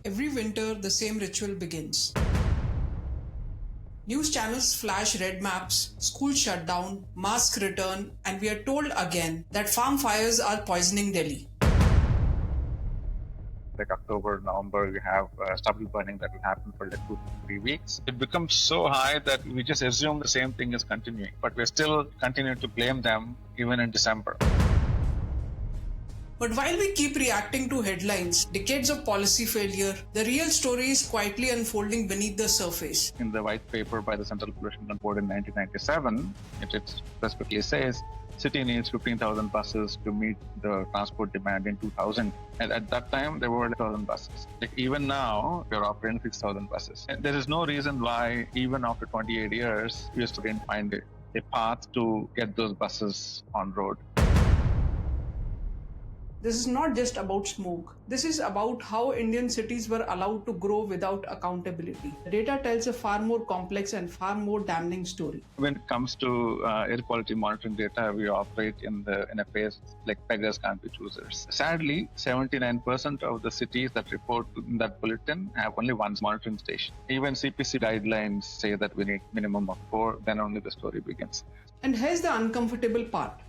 Every winter, the same ritual begins. News channels flash red maps, schools shut down, masks return, and we are told again that farm fires are poisoning Delhi. Like October, November, we have stubble burning that will happen for like 2 to 3 weeks. It becomes so high that we just assume the same thing is continuing, but we're still continuing to blame them even in December. But while we keep reacting to headlines, decades of policy failure, the real story is quietly unfolding beneath the surface. In the white paper by the Central Pollution Board in 1997, it specifically says city needs 15,000 buses to meet the transport demand in 2000. And at that time, there were 1,000 buses. Like even now, we're operating 6,000 buses. And there is no reason why, even after 28 years, we still didn't find a path to get those buses on road. This is not just about smoke. This is about how Indian cities were allowed to grow without accountability. The data tells a far more complex and far more damning story. When it comes to air quality monitoring data, we operate in a phase like beggars can't be choosers. Sadly, 79% of the cities that report in that bulletin have only one monitoring station. Even CPC guidelines say that we need minimum of 4, then only the story begins. And here's the uncomfortable part.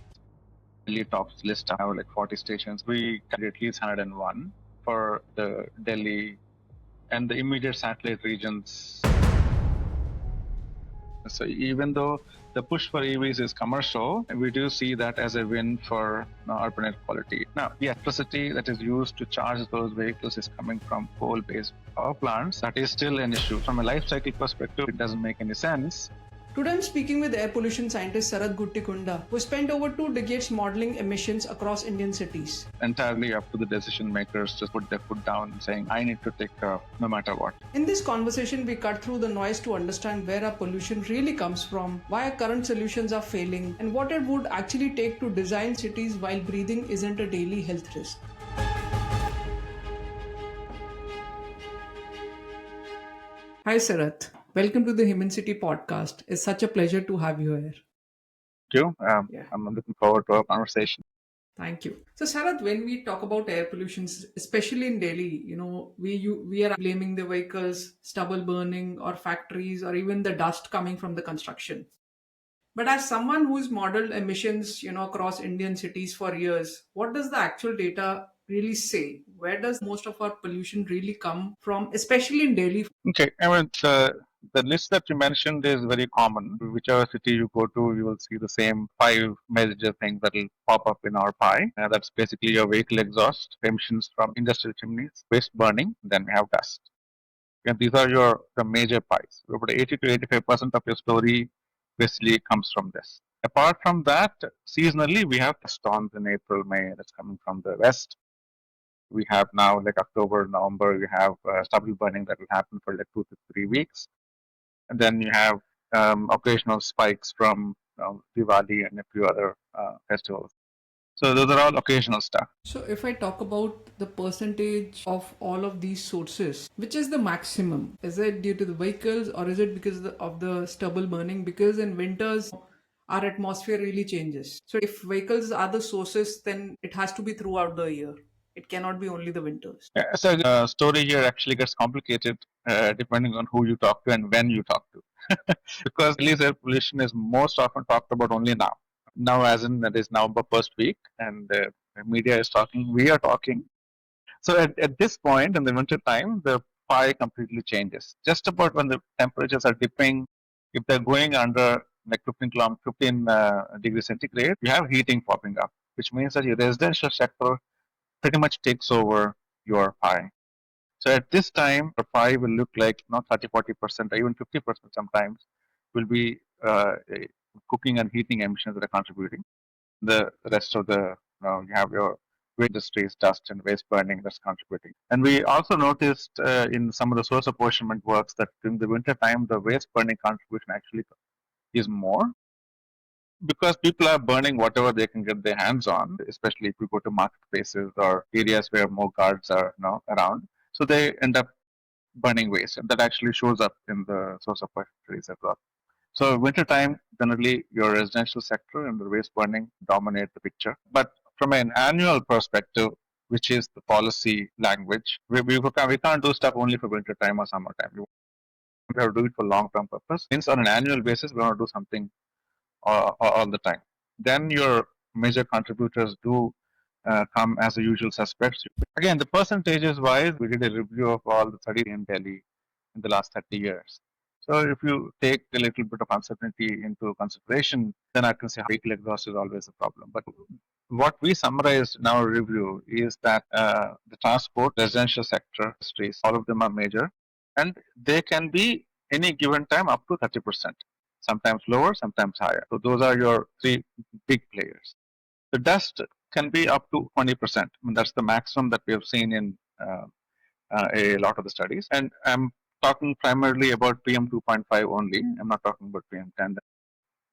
Delhi tops list have like 40 stations. We carry at least 101 for the Delhi and the immediate satellite regions. So even though the push for EVs is commercial, we do see that as a win for urban air quality. Now, the electricity that is used to charge those vehicles is coming from coal-based power plants. That is still an issue. From a life cycle perspective, it doesn't make any sense. Today I'm speaking with air pollution scientist Sarath Guttikunda, who spent over 2 decades modeling emissions across Indian cities. Entirely up to the decision makers to put their foot down and saying, I need to take care of no matter what. In this conversation, we cut through the noise to understand where our pollution really comes from, why our current solutions are failing, and what it would actually take to design cities while breathing isn't a daily health risk. Hi Sarath. Welcome to the Human City podcast. It's such a pleasure to have you here. Thank you. I'm looking forward to our conversation. Thank you. So, Sarath, when we talk about air pollution, especially in Delhi, we are blaming the vehicles, stubble burning, or factories, or even the dust coming from the construction. But as someone who's modeled emissions, across Indian cities for years, what does the actual data really say? Where does most of our pollution really come from, especially in Delhi? Okay, the list that you mentioned is very common. Whichever city you go to, you will see the same 5 major things that will pop up in our pie. That's basically your vehicle exhaust, emissions from industrial chimneys, waste burning, then we have dust. And these are the major pies. About 80 to 85% of your story basically comes from this. Apart from that, seasonally, we have storms in April, May that's coming from the west. We have now like October, November, we have stubble burning that will happen for like 2 to 3 weeks. And then you have occasional spikes from Diwali and a few other festivals. So those are all occasional stuff. So, if I talk about the percentage of all of these sources, which is the maximum? Is it due to the vehicles or is it because of the stubble burning? Because in winters, our atmosphere really changes. So, if vehicles are the sources, then it has to be throughout the year. It cannot be only the winters. So the story here actually gets complicated depending on who you talk to and when you talk to. Because Delhi's air pollution is most often talked about only now. Now, as in that is November first week, and the media is talking, we are talking. So at this point in the winter time, the pie completely changes. Just about when the temperatures are dipping, if they're going under like 15 degrees centigrade, you have heating popping up, which means that your residential sector pretty much takes over your pie. So at this time, the pie will look like not 30, 40%, or even 50% sometimes will be cooking and heating emissions that are contributing. The rest of you have your industries, dust and waste burning that's contributing. And we also noticed in some of the source apportionment works that during the winter time, the waste burning contribution actually is more because people are burning whatever they can get their hands on, especially if you go to marketplaces or areas where more guards are around. So they end up burning waste, and that actually shows up in the source of factories as well. So wintertime, generally your residential sector and the waste burning dominate the picture. But from an annual perspective, which is the policy language. We can't do stuff only for winter time or summertime. We have to do it for long-term purpose. Hence, on an annual basis, we want to do something all the time. Then your major contributors do come as the usual suspects. Again, the percentages wise, we did a review of all the studies in Delhi in the last 30 years. So if you take a little bit of uncertainty into consideration, then I can say vehicle exhaust is always a problem. But what we summarized in our review is that the transport, residential sector, industries, all of them are major, and they can be any given time up to 30%, sometimes lower, sometimes higher. So those are your three big players. The dust can be up to 20%. I mean, that's the maximum that we have seen in a lot of the studies. And I'm talking primarily about PM 2.5 only. I'm not talking about PM 10.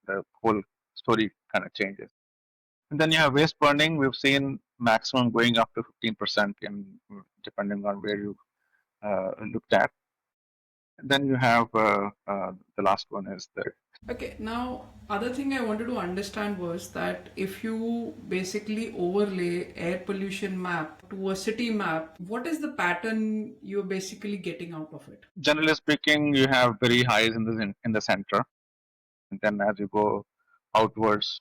The whole story kind of changes. And then you have waste burning. We've seen maximum going up to 15% in depending on where you looked at. And then you have the last one is the Okay, now other thing I wanted to understand was that if you basically overlay air pollution map to a city map, what is the pattern you're basically getting out of it? generally speaking, you have very highs in the center, and then as you go outwards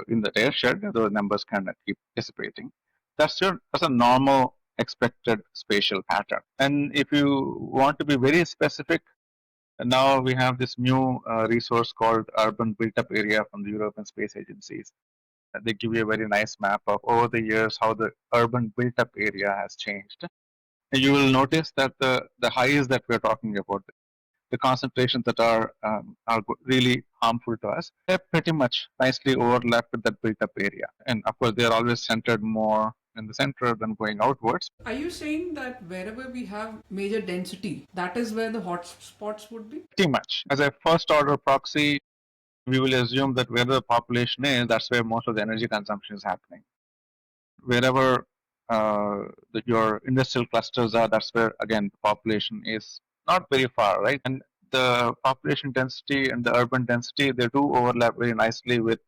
in the air shed, those numbers kind of keep dissipating. That's a normal expected spatial pattern. And if you want to be very specific, now we have this new resource called Urban Built Up Area from the European Space Agencies. They give you a very nice map of over the years how the urban built up area has changed. And you will notice that the highs that we're talking about, the concentrations that are really harmful to us, they're pretty much nicely overlapped with that built up area. And of course, they're always centered more in the center than going outwards. Are you saying that wherever we have major density, that is where the hotspots would be? Pretty much. As a first order proxy, we will assume that where the population is, that's where most of the energy consumption is happening. Wherever your industrial clusters are, that's where again the population is not very far, right? And the population density and the urban density, they do overlap very nicely with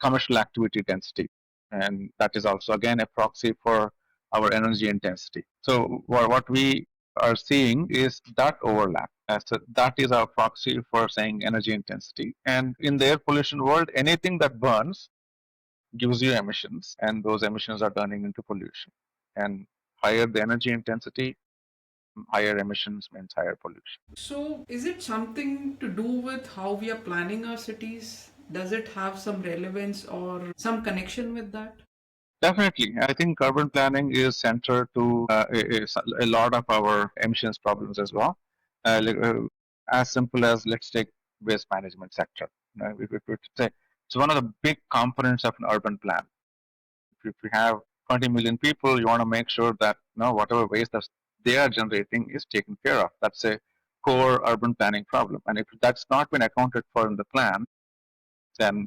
commercial activity density, and that is also again a proxy for our energy intensity. So what we are seeing is that overlap. So that is our proxy for saying energy intensity. And in the air pollution world, anything that burns gives you emissions, and those emissions are turning into pollution. And higher the energy intensity, higher emissions means higher pollution. So, is it something to do with how we are planning our cities? Does it have some relevance or some connection with that? Definitely, I think urban planning is central to a lot of our emissions problems as well. As simple as let's take waste management sector. If we say it's one of the big components of an urban plan. If you have 20 million people, you want to make sure that whatever waste that they are generating is taken care of. That's a core urban planning problem. And if that's not been accounted for in the plan, then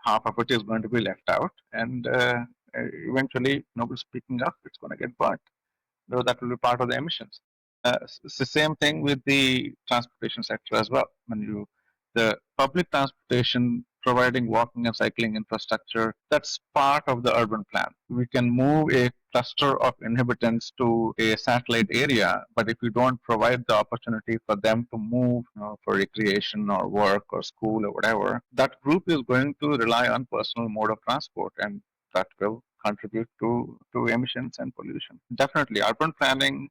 half of it is going to be left out, and eventually nobody's picking up. It's going to get burnt. So that will be part of the emissions. It's the same thing with the transportation sector as well. The public transportation providing walking and cycling infrastructure, that's part of the urban plan. We can move a cluster of inhabitants to a satellite area, but if you don't provide the opportunity for them to move for recreation or work or school or whatever, that group is going to rely on personal mode of transport, and that will contribute to emissions and pollution. Definitely, urban planning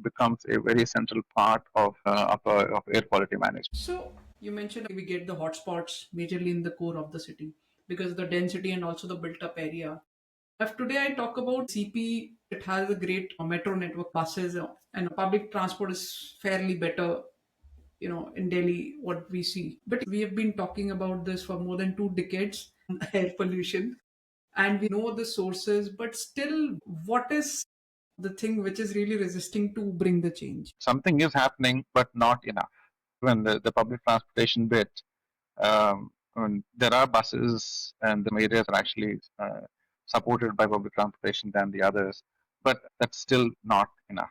becomes a very central part of air quality management. So, you mentioned we get the hotspots majorly in the core of the city because of the density and also the built up area. If today I talk about CP, it has a great metro network buses and public transport is fairly better, in Delhi, what we see. But we have been talking about this for more than 2 decades, air pollution, and we know the sources, but still, what is the thing which is really resisting to bring the change? Something is happening, but not enough. When the public transportation bit, there are buses, and the areas are actually supported by public transportation than the others, but that's still not enough.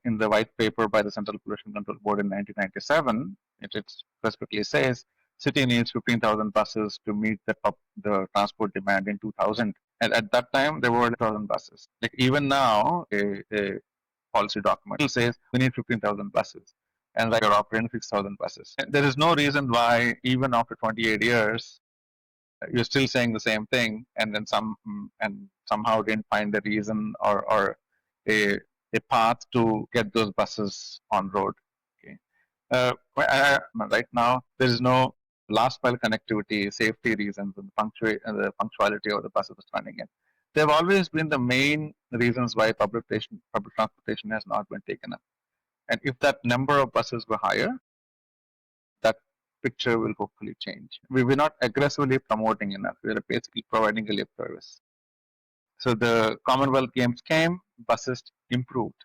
In the white paper by the Central Pollution Control Board in 1997, it specifically says city needs 15,000 buses to meet the transport demand in 2000. And at that time, there were 1,000 buses. Like even now, a policy document still says we need 15,000 buses, and like you're operating 6,000 buses. And there is no reason why, even after 28 years, you're still saying the same thing, and then somehow didn't find a reason or a a path to get those buses on road. Okay. Right now, there is no last mile connectivity, safety reasons, and the punctuality of the buses running in. They've always been the main reasons why public transportation has not been taken up. And if that number of buses were higher, that picture will hopefully change. We're not aggressively promoting enough. We're basically providing a lip service. So the Commonwealth Games came, buses improved,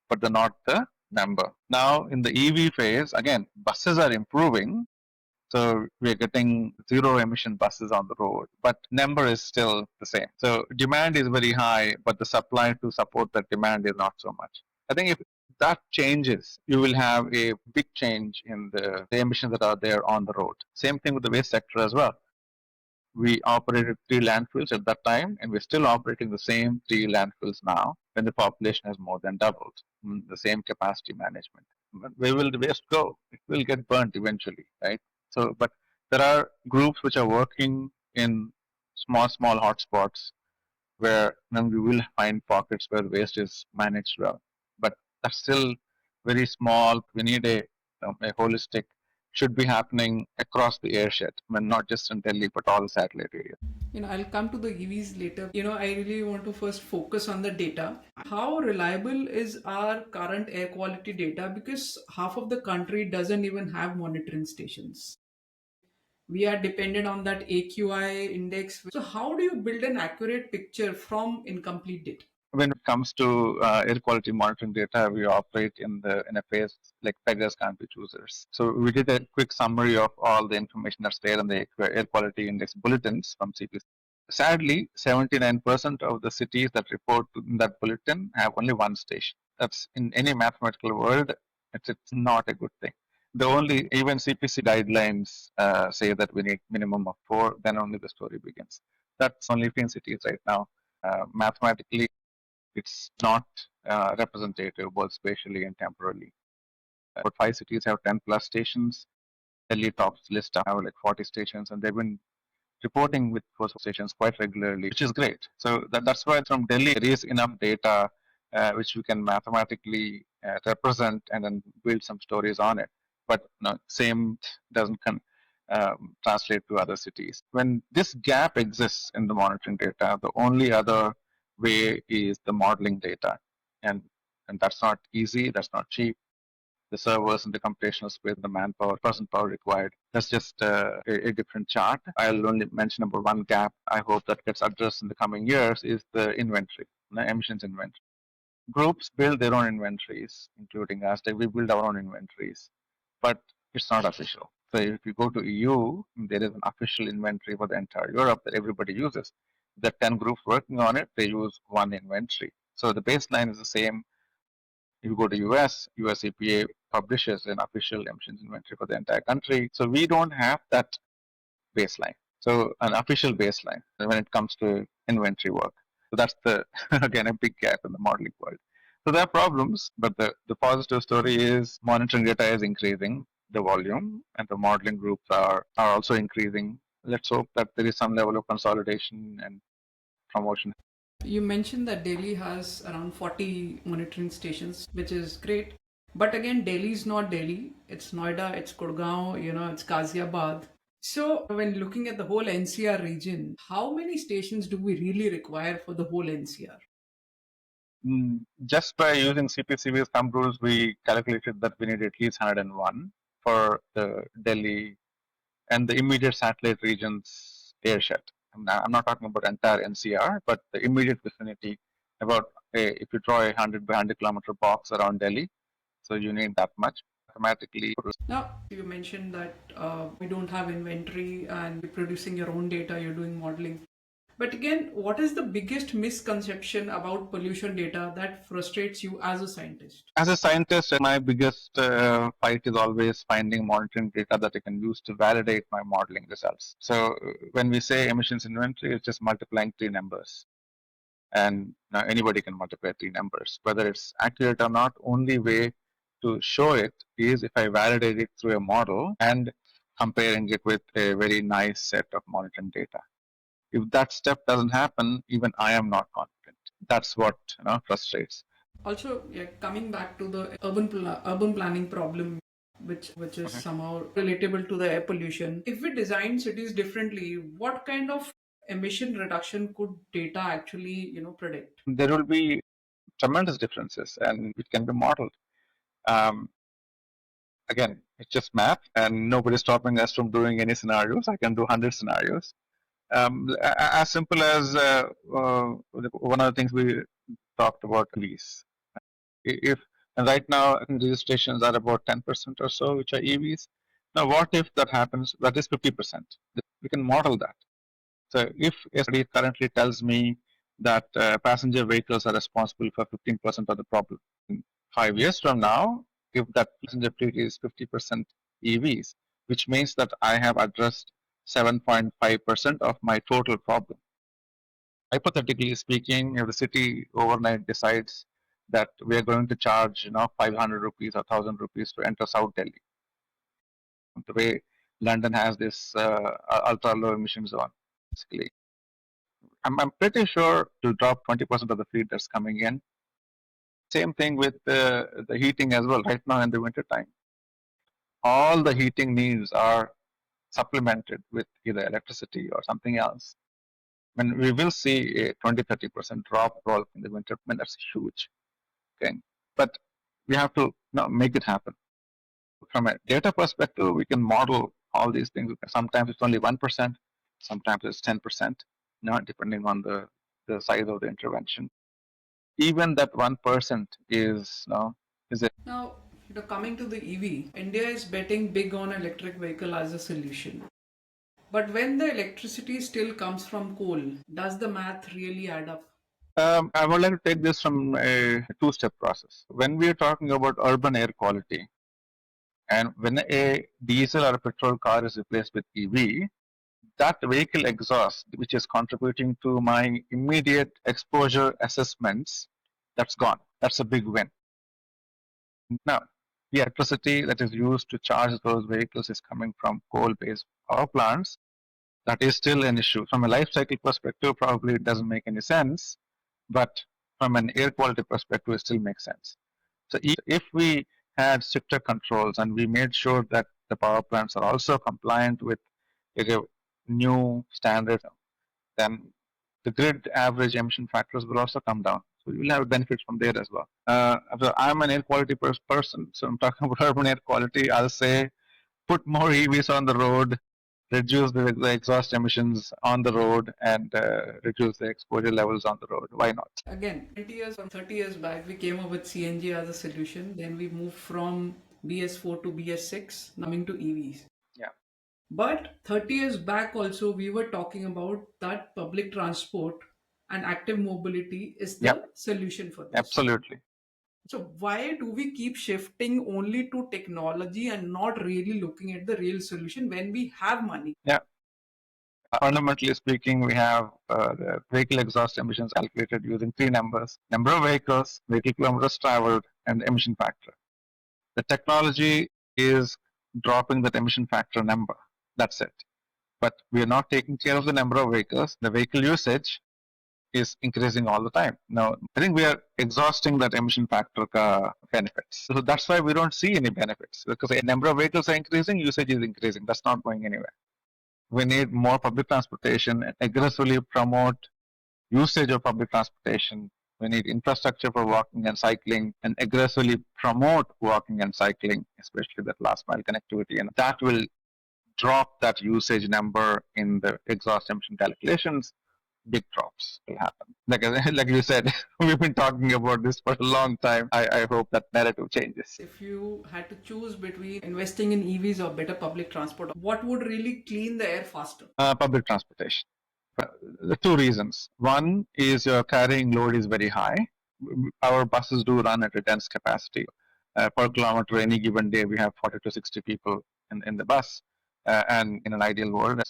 but they're not the number. Now in the EV phase, again, buses are improving. So we're getting zero emission buses on the road, but number is still the same. So demand is very high, but the supply to support that demand is not so much. I think if that changes, you will have a big change in the emissions that are there on the road. Same thing with the waste sector as well. We operated 3 landfills at that time, and we're still operating the same 3 landfills now when the population has more than doubled. The same capacity management. But where will the waste go? It will get burnt eventually, right? So, but there are groups which are working in small hotspots where we will find pockets where waste is managed well. But that's still very small. We need a holistic, should be happening across the airshed, I mean, not just in Delhi, but all satellite areas. I'll come to the EVs later. I really want to first focus on the data. How reliable is our current air quality data? Because half of the country doesn't even have monitoring stations. We are dependent on that AQI index. So, how do you build an accurate picture from incomplete data? When it comes to air quality monitoring data, we operate in a phase like beggars can't be choosers. So we did a quick summary of all the information that's there in the air quality index bulletins from CPC. Sadly, 79% of the cities that report in that bulletin have only one station. That's in any mathematical world, it's not a good thing. The only, even CPC guidelines say that we need minimum of 4, then only the story begins. That's only 15 cities right now. Mathematically, it's not representative both spatially and temporally. About 5 cities have 10 plus stations. Delhi tops list have like 40 stations, and they've been reporting with those stations quite regularly, which is great. So that's why from Delhi there is enough data which we can mathematically represent and then build some stories on it. But same doesn't translate to other cities. When this gap exists in the monitoring data, the only other way is the modeling data, and that's not easy. That's not cheap. The servers and the computational space, the manpower, person power required. That's just a different chart. I'll only mention about one gap. I hope that gets addressed in the coming years is the inventory, the emissions inventory. Groups build their own inventories, including us. We build our own inventories, but it's not official. So if you go to EU, there is an official inventory for the entire Europe that everybody uses. The 10 groups working on it, they use one inventory. So the baseline is the same. If you go to US EPA publishes an official emissions inventory for the entire country. So we don't have that baseline. So an official baseline when it comes to inventory work. So that's the again a big gap in the modeling world. So there are problems, but the positive story is monitoring data is increasing the volume, and the modeling groups are also increasing. Let's hope that there is some level of consolidation and promotion. You mentioned that Delhi has around 40 monitoring stations, which is great. But again, Delhi is not Delhi. It's Noida, it's Gurgaon, it's Ghaziabad. So, when looking at the whole NCR region, how many stations do we really require for the whole NCR? Just by using CPCB's thumb rules, we calculated that we need at least 101 for the Delhi and the immediate satellite regions airshed. I'm not talking about entire NCR, but the immediate vicinity. About if you draw a 100 by 100 kilometer box around Delhi, so you need that much. Automatically. Now, you mentioned that we don't have inventory and you're producing your own data, you're doing modeling. But again, what is the biggest misconception about pollution data that frustrates you as a scientist? As a scientist, my biggest fight is always finding monitoring data that I can use to validate my modeling results. So when we say emissions inventory, it's just multiplying three numbers. And now anybody can multiply three numbers. Whether it's accurate or not, only way to show it is if I validate it through a model and comparing it with a very nice set of monitoring data. If that step doesn't happen, even I am not confident. That's what frustrates. Also, yeah, coming back to the urban planning problem, which is Okay. somehow relatable to the air pollution. If we design cities differently, what kind of emission reduction could data actually predict? There will be tremendous differences, and it can be modeled. Um, Again, it's just math, and nobody's stopping us from doing any scenarios. I can do 100 scenarios. As simple as one of the things we talked about, lease. If and right now I think registrations are about 10% or so, which are EVs. Now, what if that happens? That is 50%. We can model that. So, if a study currently tells me that passenger vehicles are responsible for 15% of the problem, 5 years from now, if that passenger fleet is 50% EVs, which means that I have addressed 7.5% of my total problem. Hypothetically speaking, if the city overnight decides that we are going to charge 500 rupees or 1000 rupees to enter South Delhi, the way London has this ultra low emission zone, basically, I'm pretty sure to drop 20% of the fleet that's coming in. Same thing with the heating as well. Right now in the winter time, all the heating needs are supplemented with either electricity or something else. When we will see a 20-30% drop roll in the winter, I mean, that's huge. Okay, but we have to make it happen. From a data perspective, we can model all these things. Sometimes it's only 1%, sometimes it's 10%, depending on the size of the intervention. Even that 1% is a Now, coming to the EV, India is betting big on electric vehicle as a solution. But when the electricity still comes from coal, does the math really add up? I would like to take this from a two-step process. When we are talking about urban air quality, and when a diesel or a petrol car is replaced with EV, that vehicle exhaust, which is contributing to my immediate exposure assessments, that's gone. That's a big win. Now, the electricity that is used to charge those vehicles is coming from coal-based power plants. That is still an issue. From a life cycle perspective, probably it doesn't make any sense, but from an air quality perspective, it still makes sense. So if we had stricter controls and we made sure that the power plants are also compliant with the new standards, then the grid average emission factors will also come down. So you will have benefits from there as well. I'm an air quality person, so I'm talking about urban air quality. I'll say put more EVs on the road, reduce the exhaust emissions on the road, and reduce the exposure levels on the road. Why not? Again, 20 years or 30 years back, we came up with CNG as a solution. Then we moved from BS4 to BS6, coming to EVs. Yeah. But 30 years back, also, we were talking about that public transport and active mobility is Yeah. the solution for this. Absolutely. So, why do we keep shifting only to technology and not really looking at the real solution when we have money? Yeah. Fundamentally speaking, we have the vehicle exhaust emissions calculated using three numbers: number of vehicles, vehicle kilometers traveled, and emission factor. The technology is dropping that emission factor number. That's it. But we are not taking care of the number of vehicles. The vehicle usage is increasing all the time. Now, I think we are exhausting that emission factor benefits. So that's why we don't see any benefits, because the number of vehicles are increasing, usage is increasing. That's not going anywhere. We need more public transportation and aggressively promote usage of public transportation. We need infrastructure for walking and cycling and aggressively promote walking and cycling, especially that last mile connectivity. And that will drop that usage number in the exhaust emission calculations. Big drops will happen. Like you said, we've been talking about this for a long time. I hope that narrative changes. If you had to choose between investing in EVs or better public transport, what would really clean the air faster? Public transportation. The two reasons. One is your carrying load is very high. Our buses do run at a dense capacity. Per kilometer, any given day, we have 40 to 60 people in the bus. And in an ideal world,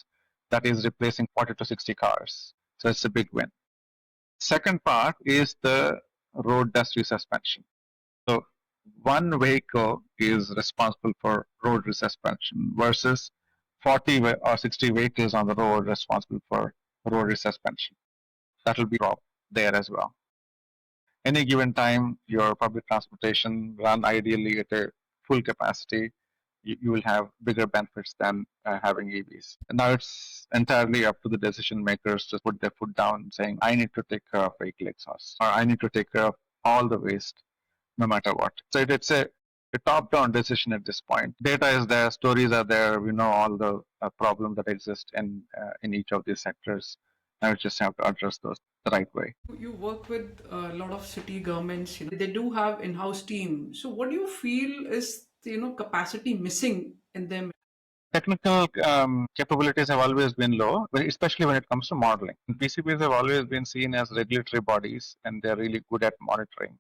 that is replacing 40 to 60 cars. So it's a big win. Second part is the road dust resuspension. So one vehicle is responsible for road resuspension versus 40 or 60 vehicles on the road responsible for road resuspension. That will be a drop there as well. Any given time, your public transportation run ideally at a full capacity, you will have bigger benefits than having EVs. And now it's entirely up to the decision makers to put their foot down, saying, I need to take care of vehicle exhaust, or I need to take care of all the waste, no matter what. So it's a top-down decision at this point. Data is there, stories are there. We know all the problems that exist in each of these sectors. Now we just have to address those the right way. You work with a lot of city governments, they do have in-house team. So what do you feel is, capacity missing in them? Technical capabilities have always been low, especially when it comes to modeling. PCBs have always been seen as regulatory bodies, and they're really good at monitoring.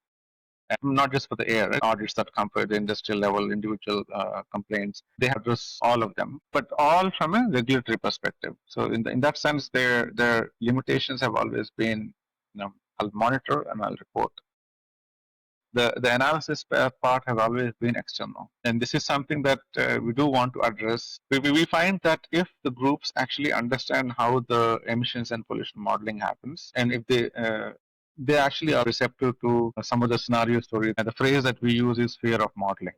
And not just for the air, right? Audits that come for the industrial level, individual complaints. They have addressed all of them, but all from a regulatory perspective. So in that sense, their limitations have always been, I'll monitor and I'll report. The analysis part has always been external. And this is something that we do want to address. We find that if the groups actually understand how the emissions and pollution modeling happens, and if they actually are receptive to some of the scenario stories. And the phrase that we use is fear of modeling.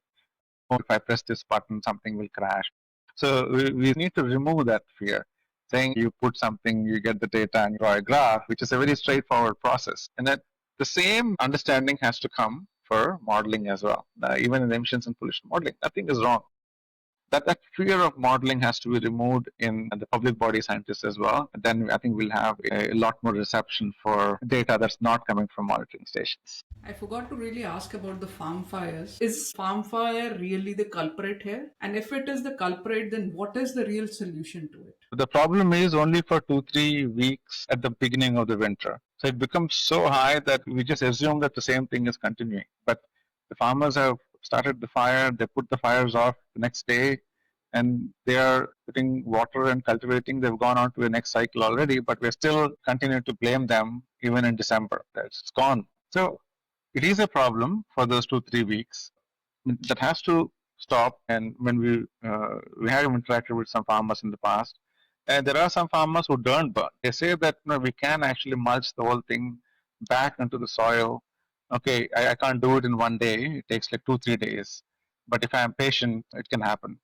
Oh, if I press this button, something will crash. So we need to remove that fear. Saying you put something, you get the data and draw a graph, which is a very straightforward process. And that the same understanding has to come for modeling as well. Even in emissions and pollution modeling, nothing is wrong. That fear of modeling has to be removed in the public body scientists as well. Then I think we'll have a lot more reception for data that's not coming from monitoring stations. I forgot to really ask about the farm fires. Is farm fire really the culprit here? And if it is the culprit, then what is the real solution to it? The problem is only for 2-3 weeks at the beginning of the winter. So it becomes so high that we just assume that the same thing is continuing. But the farmers have started the fire, they put the fires off the next day, and they are putting water and cultivating. They've gone on to the next cycle already, but we're still continuing to blame them even in December. It's gone. So it is a problem for those 2-3 weeks that has to stop. And when we have interacted with some farmers in the past, and there are some farmers who don't burn. They say that we can actually mulch the whole thing back into the soil. Okay, I can't do it in one day. It takes like 2-3 days. But if I am patient, it can happen.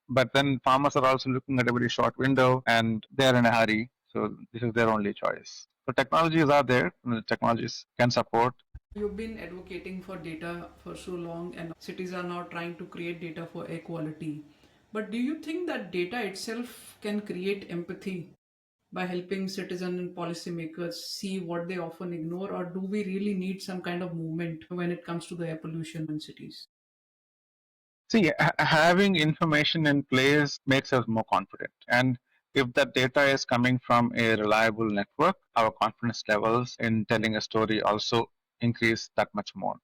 But then farmers are also looking at a very short window and they're in a hurry. So this is their only choice. So technologies are there. Technologies can support. You've been advocating for data for so long, and cities are now trying to create data for air quality. But do you think that data itself can create empathy by helping citizens and policymakers see what they often ignore, or do we really need some kind of movement when it comes to the air pollution in cities? See, having information in place makes us more confident. And if that data is coming from a reliable network, our confidence levels in telling a story also increase that much more.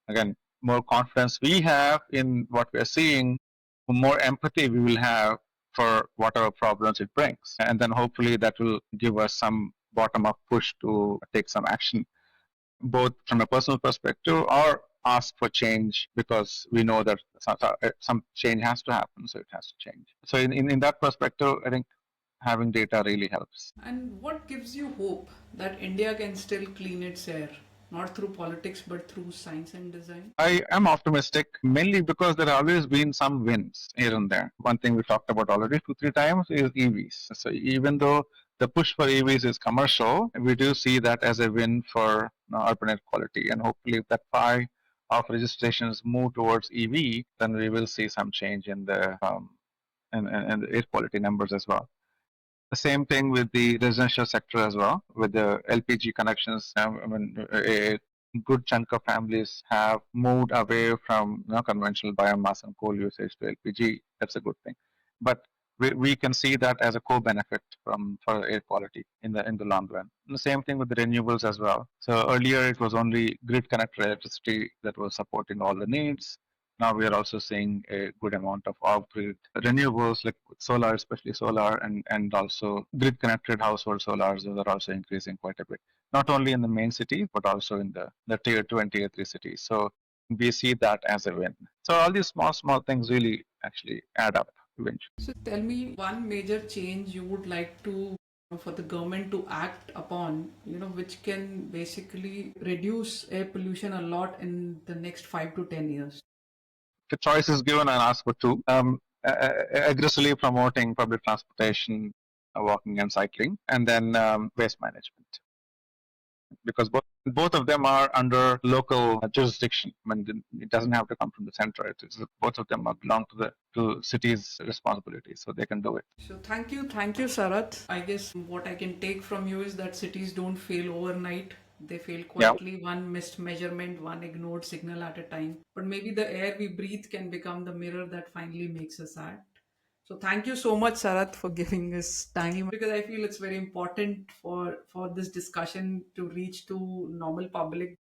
Again, more confidence we have in what we are seeing, more empathy we will have for whatever problems it brings. And then hopefully that will give us some bottom up push to take some action, both from a personal perspective or ask for change because we know that some change has to happen, so it has to change. So, in that perspective, I think having data really helps. And what gives you hope that India can still clean its air, not through politics but through science and design? I am optimistic mainly because there have always been some wins here and there. One thing we talked about already 2-3 times is EVs. So even though the push for EVs is commercial, we do see that as a win for urban air quality. And hopefully, if that pie of registrations move towards EV, then we will see some change in the and the air quality numbers as well. The same thing with the residential sector as well, with the LPG connections. I mean, a good chunk of families have moved away from conventional biomass and coal usage to LPG. That's a good thing. But we can see that as a co-benefit from for air quality in the long run. And the same thing with the renewables as well. So earlier it was only grid connected electricity that was supporting all the needs. Now we are also seeing a good amount of off-grid renewables like solar, especially solar, and also grid-connected household solars. Those are also increasing quite a bit, not only in the main city but also in the tier 2 and tier 3 cities. So we see that as a win. So all these small things really actually add up eventually. So tell me one major change you would like to for the government to act upon, which can basically reduce air pollution a lot in the next 5 to 10 years. The choice is given and asked for two. Aggressively promoting public transportation, walking and cycling, and then waste management, because both of them are under local jurisdiction. I mean, it doesn't have to come from the center. Both of them are belong to the to cities' responsibility, so they can do it. So thank you, Sarath. I guess what I can take from you is that cities don't fail overnight. They fail Yeah. quietly, one missed measurement, one ignored signal at a time. But maybe the air we breathe can become the mirror that finally makes us act. So thank you so much, Sarath, for giving us time, because I feel it's very important for this discussion to reach to normal public.